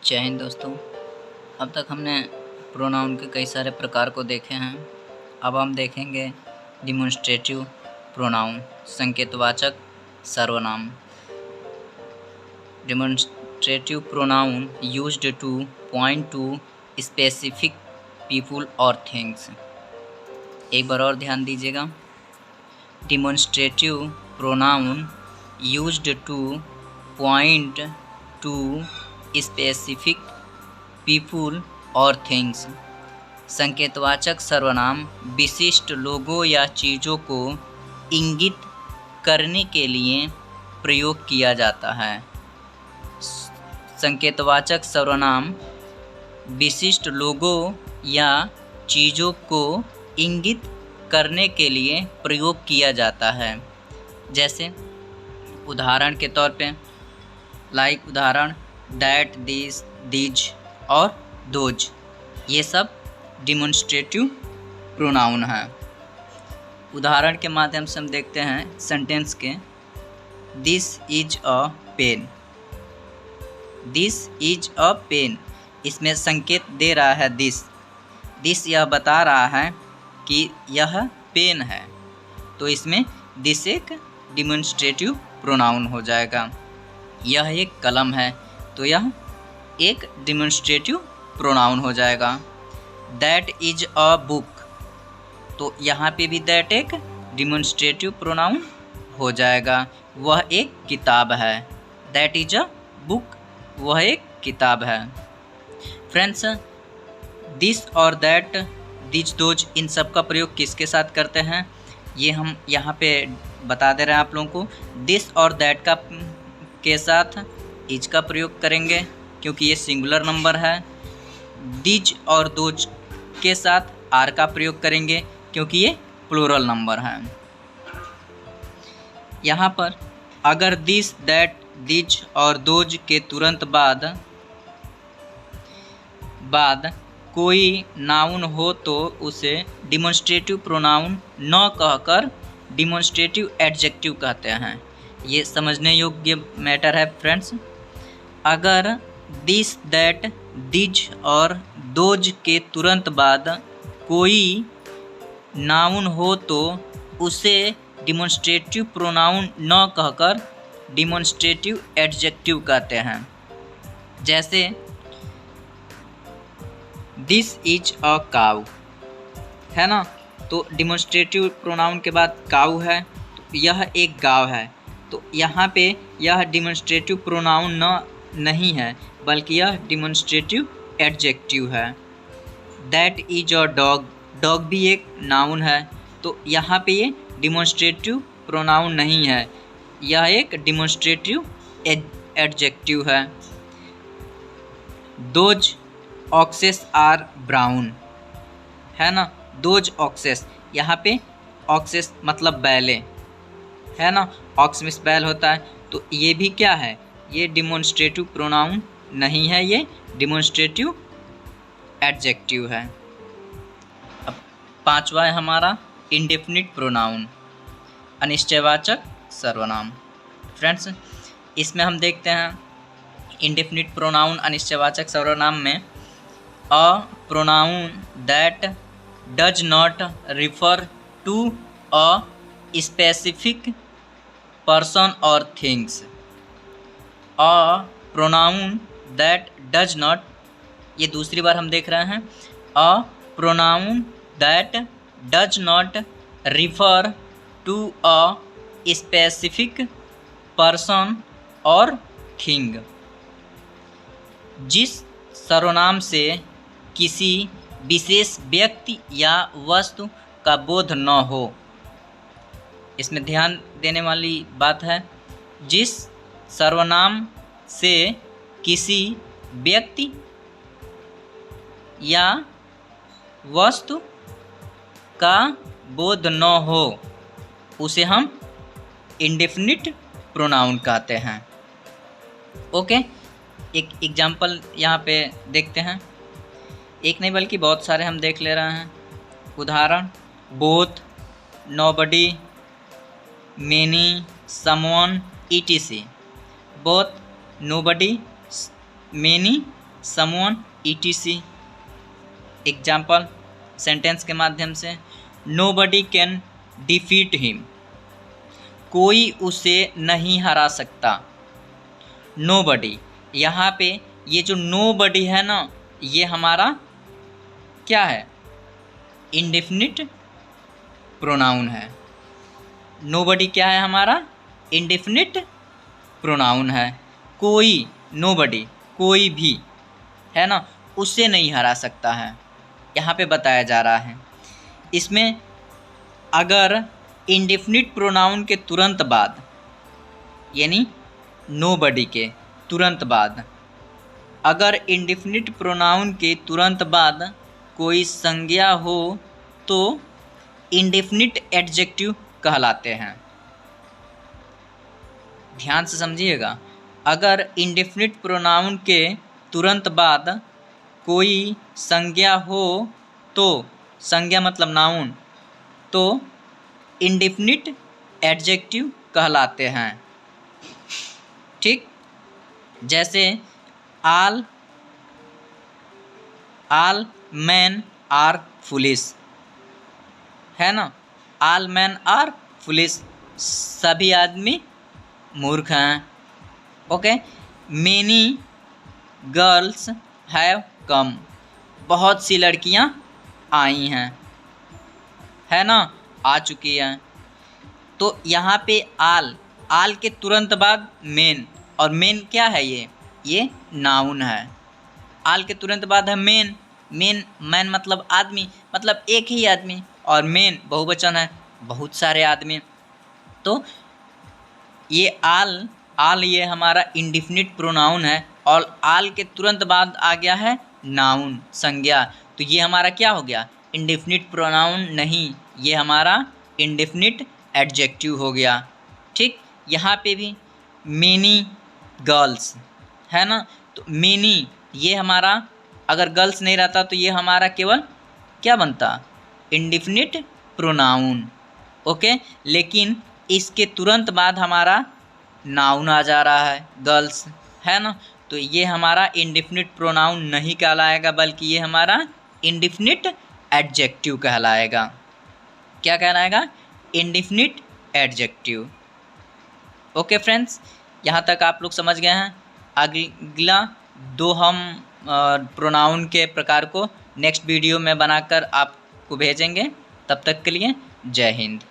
जय हिंद दोस्तों। अब तक हमने प्रोनाउन के कई सारे प्रकार को देखे हैं। अब हम देखेंगे डिमॉन्स्ट्रेटिव प्रोनाउन, संकेतवाचक सर्वनाम। Demonstrative pronoun used two point two specific people और थिंग्स। एक बार और ध्यान दीजिएगा। Demonstrative pronoun used two point two specific people और थिंग्स। संकेतवाचक सर्वनाम विशिष्ट लोगों या चीज़ों को इंगित करने के लिए प्रयोग किया जाता है। संकेतवाचक सर्वनाम विशिष्ट लोगों या चीज़ों को इंगित करने के लिए प्रयोग किया जाता है। जैसे उदाहरण के तौर पे उदाहरण दैट, दिस, दीज और दोज, ये सब डिमॉन्स्ट्रेटिव प्रोनाउन है। उदाहरण के माध्यम से हम देखते हैं सेंटेंस के। This is a pen. This is a pen, इसमें संकेत दे रहा है दिस यह बता रहा है कि यह पेन है, तो इसमें दिस एक डिमॉन्स्ट्रेटिव प्रोनाउन हो जाएगा। यह एक कलम है, तो यह एक डिमॉन्स्ट्रेटिव प्रोनाउन हो जाएगा। दैट इज अ बुक, तो यहाँ पे भी दैट एक डिमॉन्स्ट्रेटिव प्रोनाउन हो जाएगा। वह एक किताब है। दैट इज अ बुक, वह एक किताब है। फ्रेंड्स, दिस और दैट, दिज, दोज, इन सब का प्रयोग किसके साथ करते हैं ये हम यहाँ पे बता दे रहे हैं आप लोगों को। दिस और दैट का के साथ इज का प्रयोग करेंगे क्योंकि ये सिंगुलर नंबर है। दिज और दोज के साथ आर का प्रयोग करेंगे क्योंकि ये प्लूरल नंबर है। यहाँ पर अगर दिस, दैट, दिज और दोज के तुरंत बाद कोई नाउन हो तो उसे डिमॉन्स्ट्रेटिव प्रोनाउन न कहकर डिमॉन्स्ट्रेटिव एडजेक्टिव कहते हैं। ये समझने योग्य मैटर है फ्रेंड्स। अगर दिस, दैट, दिज और दोज के तुरंत बाद कोई नाउन हो तो उसे डिमॉन्स्ट्रेटिव प्रोनाउन न कहकर डिमॉन्स्ट्रेटिव एडजेक्टिव कहते हैं। जैसे दिस इज अ काऊ है ना, तो डिमॉन्स्ट्रेटिव प्रोनाउन के बाद काऊ है, तो यह एक गाय है, तो यहाँ पे यह डिमॉन्स्ट्रेटिव प्रोनाउन नहीं है बल्कि यह डिमॉन्स्ट्रेटिव एडजेक्टिव है। That is a dog, dog भी एक नाउन है, तो यहाँ पे ये डिमॉन्स्ट्रेटिव प्रोनाउन नहीं है, यह एक डिमॉन्स्ट्रेटिव एडजेक्टिव है। दोज ऑक्सेस आर ब्राउन है ना, दोज ऑक्सेस, यहाँ पे ऑक्सेस मतलब बैले है ना, ऑक्स मिस बैल होता है, तो ये भी क्या है, ये डिमॉन्स्ट्रेटिव प्रोनाउन नहीं है, ये डिमॉन्स्ट्रेटिव एडजेक्टिव है। अब पांचवा है हमारा इंडेफिनिट प्रोनाउन, अनिश्चयवाचक सर्वनाम। फ्रेंड्स, इसमें हम देखते हैं इंडेफिनिट प्रोनाउन अनिश्चयवाचक सर्वनाम में a pronoun that does not refer to a specific person और things. A pronoun that does not, ये दूसरी बार हम देख रहे हैं। A pronoun that does not refer to a specific person और थिंग। जिस सर्वनाम से किसी विशेष व्यक्ति या वस्तु का बोध न हो। इसमें ध्यान देने वाली बात है, जिस सर्वनाम से किसी व्यक्ति या वस्तु का बोध न हो उसे हम इंडेफिनिट प्रोनाउन कहते हैं। ओके, एक एग्जाम्पल यहाँ पे देखते हैं। एक नहीं बल्कि बहुत सारे हम देख ले रहे हैं। उदाहरण both, nobody, many, someone, etc. Both, nobody, many, someone etc। Example sentence के माध्यम से, नोबडी कैन डिफीट हिम, कोई उसे नहीं हरा सकता। नोबडी, यहाँ पे ये जो नोबडी है ना, ये हमारा क्या है, इंडेफिनिट प्रोनाउन है। नोबडी क्या है हमारा, इंडेफिनिट प्रोनाउन है। कोई, नोबडी कोई भी है ना, उसे नहीं हरा सकता है, यहाँ पे बताया जा रहा है। इसमें अगर इंडेफिनिट प्रोनाउन के तुरंत बाद, यानी नोबडी के तुरंत बाद, अगर इंडेफिनिट प्रोनाउन के तुरंत बाद कोई संज्ञा हो तो इंडेफिनिट एडजेक्टिव कहलाते हैं। ध्यान से समझिएगा, अगर इंडेफिनिट प्रोनाउन के तुरंत बाद कोई संज्ञा हो तो, संज्ञा मतलब नाउन, तो इंडेफिनिट एडजेक्टिव कहलाते हैं। ठीक, जैसे ऑल मैन आर फुलिश, है ना, ऑल मैन आर फुलिश, सभी आदमी मूर्ख हैं। Okay, many girls have come, बहुत सी लड़कियां आई हैं, है ना, आ चुकी हैं। तो यहाँ पे आल के तुरंत बाद मेन, और मेन क्या है, ये नाउन है। आल के तुरंत बाद है मेन, मैन मतलब आदमी, मतलब एक ही आदमी, और मेन बहुवचन है, बहुत सारे आदमी। तो ये आल ये हमारा इंडेफिनिट प्रोनाउन है, और आल के तुरंत बाद आ गया है नाउन, संज्ञा। तो ये हमारा क्या हो गया, इंडेफिनिट प्रोनाउन नहीं, ये हमारा इंडेफिनिट एडजेक्टिव हो गया। ठीक, यहाँ पे भी मेनी गर्ल्स है ना, तो मेनी ये हमारा, अगर गर्ल्स नहीं रहता तो ये हमारा केवल क्या बनता, इंडेफिनिट प्रोनाउन। ओके, लेकिन इसके तुरंत बाद हमारा नाउन आ जा रहा है, गर्ल्स, है ना, तो ये हमारा इंडेफिनिट प्रोनाउन नहीं कहलाएगा, बल्कि ये हमारा इंडेफिनिट एडजेक्टिव कहलाएगा। क्या कहलाएगा, इंडेफिनिट एडजेक्टिव। ओके फ्रेंड्स, यहाँ तक आप लोग समझ गए हैं। अगला दो हम प्रोनाउन के प्रकार को नेक्स्ट वीडियो में बनाकर आपको भेजेंगे। तब तक के लिए जय हिंद।